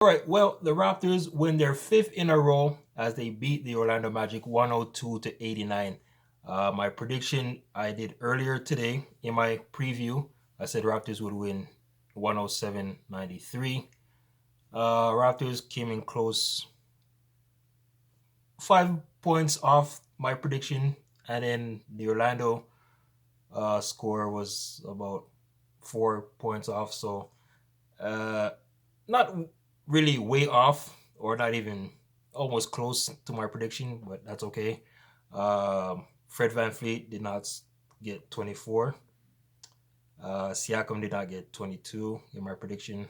All right, well, the Raptors win their fifth in a row as they beat the Orlando Magic 102 to 89. My prediction I did earlier today in my preview, I said Raptors would win 107-93. Raptors came in close, 5 points off my prediction, and then the Orlando score was about 4 points off. So not really way off, or not even almost close to my prediction, but that's okay. Fred VanVleet did not get 24. Siakam did not get 22 in my prediction.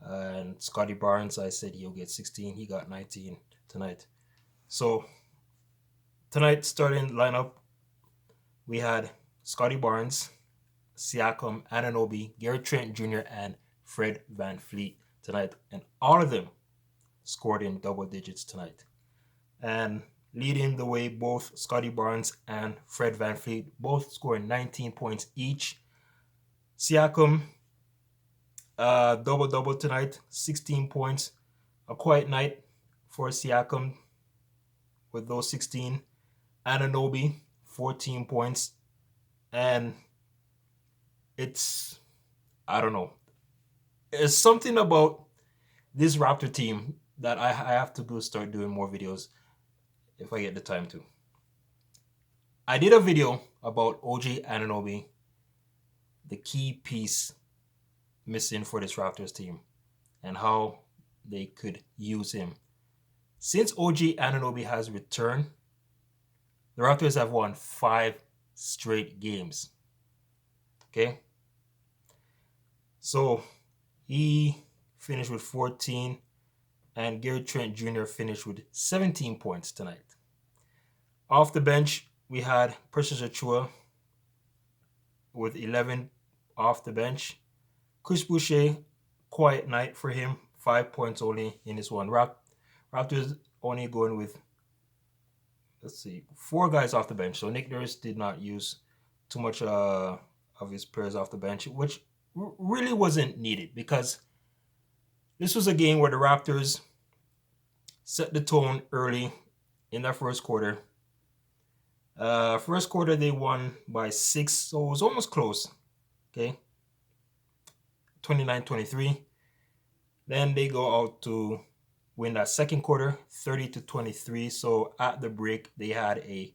And Scotty Barnes, I said he'll get 16. He got 19 tonight. So tonight starting lineup, we had Scotty Barnes, Siakam, Anunoby, Gary Trent Jr., and Fred VanVleet tonight. And all of them scored in double digits tonight. And leading the way, both Scotty Barnes and Fred VanVleet both scoring 19 points each. Siakam, double-double tonight, 16 points. A quiet night for Siakam with those 16. Anunoby, 14 points. And I don't know. There's something about this Raptor team that I have to start doing more videos if I get the time to. I did a video about OG Anunoby, the key piece missing for this Raptors team, and how they could use him. Since OG Anunoby has returned, the Raptors have won 5 straight games. Okay? So he finished with 14, and Gary Trent Jr. finished with 17 points tonight. Off the bench, we had Precious Achiuwa with 11 off the bench. Chris Boucher, quiet night for him, 5 points only in this one. Raptors only going with, 4 guys off the bench. So Nick Nurse did not use too much of his players off the bench, which really wasn't needed, because this was a game where the Raptors set the tone early in that first quarter. First quarter, they won by 6, so it was almost close. Okay, 29-23. Then they go out to win that second quarter, 30-23. So at the break, they had a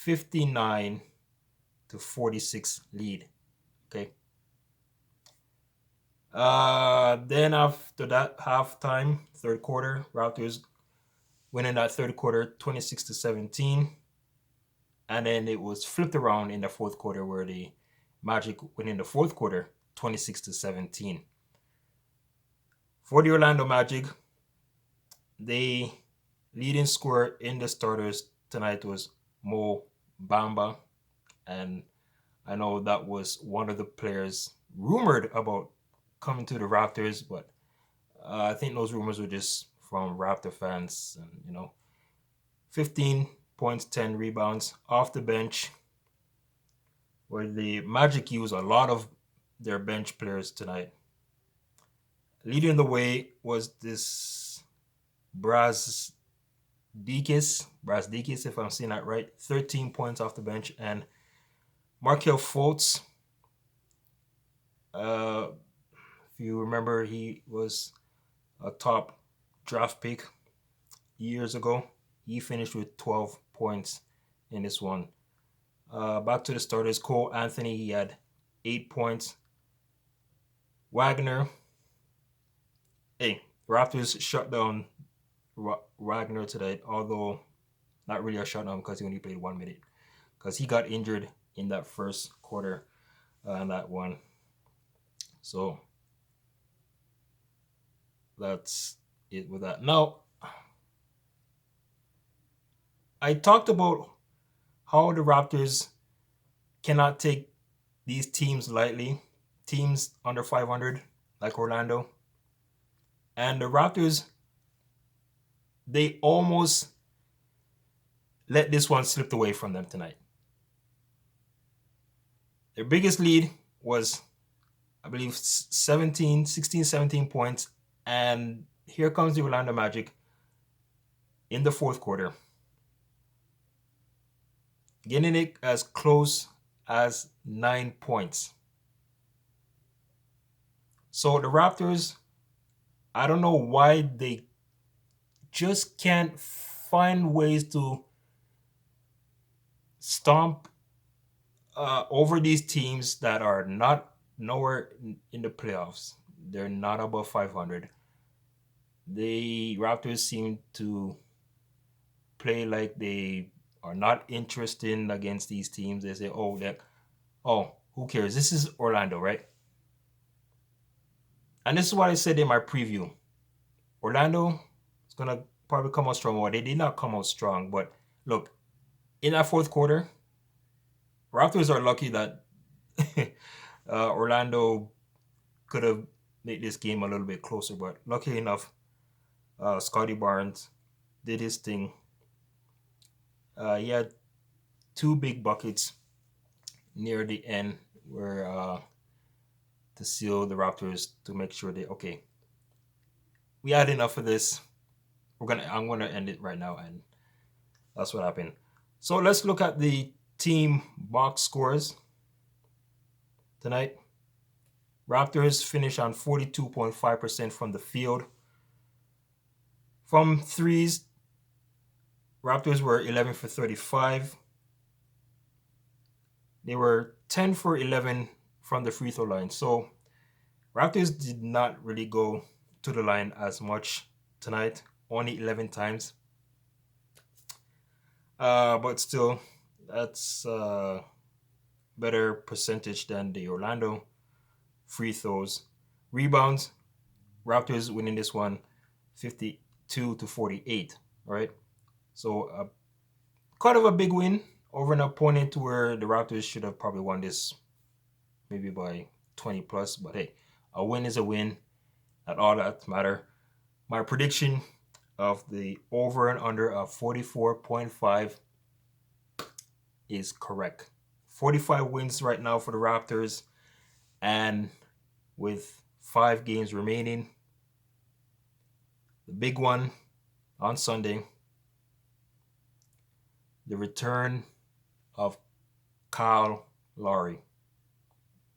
59-46 lead. Okay. Then after that halftime, third quarter, Raptors winning that third quarter 26-17. And then it was flipped around in the fourth quarter, where the Magic winning the fourth quarter 26-17. For the Orlando Magic, the leading scorer in the starters tonight was Mo Bamba. And I know that was one of the players rumored about coming to the Raptors, but I think those rumors were just from Raptor fans. And 15 points, 10 rebounds off the bench, where the Magic used a lot of their bench players tonight. Leading the way was this Braz Deakis, if I'm saying that right, 13 points off the bench. And Markelle Fultz, if you remember, he was a top draft pick years ago. He finished with 12 points in this one. Back to the starters, Cole Anthony, he had 8 points. Wagner, Raptors shut down Wagner today, although not really a shutdown, because he only played 1 minute, because he got injured in that first quarter and that one. So that's it with that. Now, I talked about how the Raptors cannot take these teams lightly, teams under 500 like Orlando. And the Raptors, they almost let this one slip away from them tonight. Their biggest lead was, I believe, 16, 17 points And here comes the Orlando Magic in the fourth quarter, getting it as close as 9 points. So the Raptors, I don't know why they just can't find ways to stomp over these teams that are not nowhere in the playoffs. They're not above 500. The Raptors seem to play like they are not interested against these teams. They say, "Oh, oh, who cares? This is Orlando, right?" And this is what I said in my preview. Orlando is gonna probably come out strong. Well, they did not come out strong, but look, in that fourth quarter, Raptors are lucky that Orlando could have made this game a little bit closer. But lucky enough, Scotty Barnes did his thing. He had two big buckets near the end where to seal the Raptors to make sure they okay. We had enough of this. I'm gonna end it right now, and that's what happened. So let's look at the team box scores tonight. Raptors finish on 42.5% from the field. From threes, Raptors were 11 for 35. They were 10 for 11 from the free throw line. So Raptors did not really go to the line as much tonight, only 11 times. But still, that's better percentage than the Orlando free throws. Rebounds, Raptors winning this one 52 to 48, right? So kind of a big win over an opponent where the Raptors should have probably won this maybe by 20 plus. But hey, a win is a win. Not all that matter. My prediction of the over and under of 44.5 is correct. 45 wins right now for the Raptors. And with 5 games remaining, the big one on Sunday, the return of Kyle Lowry,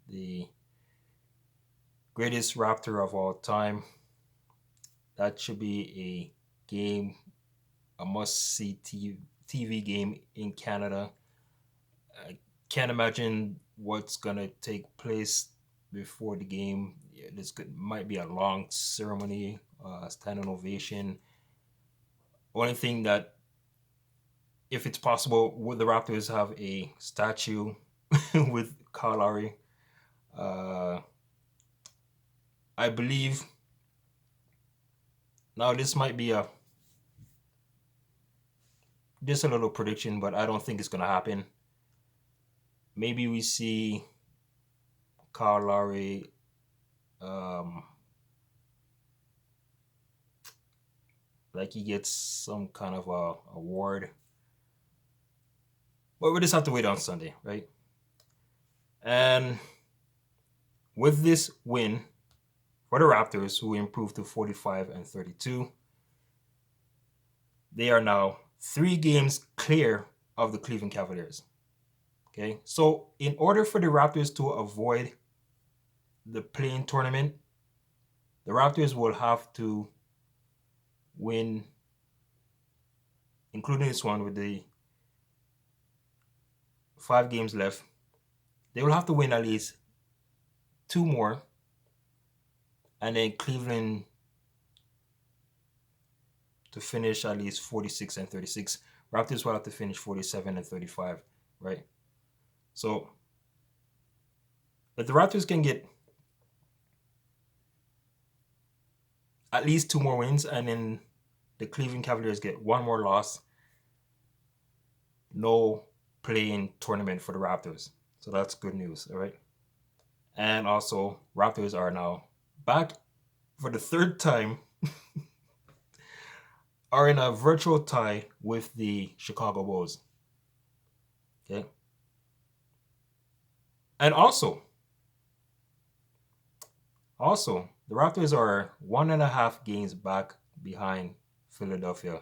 the greatest Raptor of all time. That should be a game, a must-see TV game in Canada. I can't imagine what's going to take place before the game. Might be a long ceremony, standing ovation. Only thing that, if it's possible, would the Raptors have a statue with Kyle Lowry? I believe. Now this might be just a little prediction, but I don't think it's gonna happen. Maybe we see Kyle Lowry like he gets some kind of a award. But we just have to wait on Sunday, right? And with this win for the Raptors, who improved to 45 and 32, they are now 3 games clear of the Cleveland Cavaliers. Okay, so in order for the Raptors to avoid the play-in tournament, the Raptors will have to win, including this one with the 5 games left. They will have to win at least 2 more, and then Cleveland to finish at least 46 and 36. Raptors will have to finish 47 and 35, right? So if the Raptors can get at least 2 more wins, and then the Cleveland Cavaliers get 1 more loss, no play-in tournament for the Raptors. So that's good news, all right? And also, Raptors are now back for the 3rd time, are in a virtual tie with the Chicago Bulls. Okay? And also, The Raptors are 1.5 games back behind Philadelphia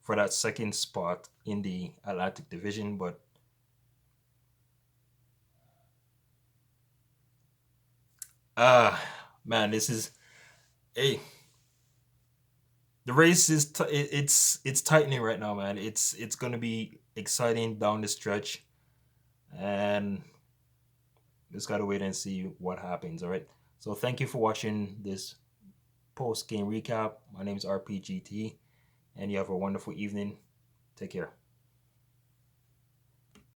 for that second spot in the Atlantic Division. But man, this is hey, the race is it's tightening right now, man. It's gonna be exciting down the stretch, and just gotta wait and see what happens. All right. So thank you for watching this post game recap. My name is RPGT, and you have a wonderful evening. Take care.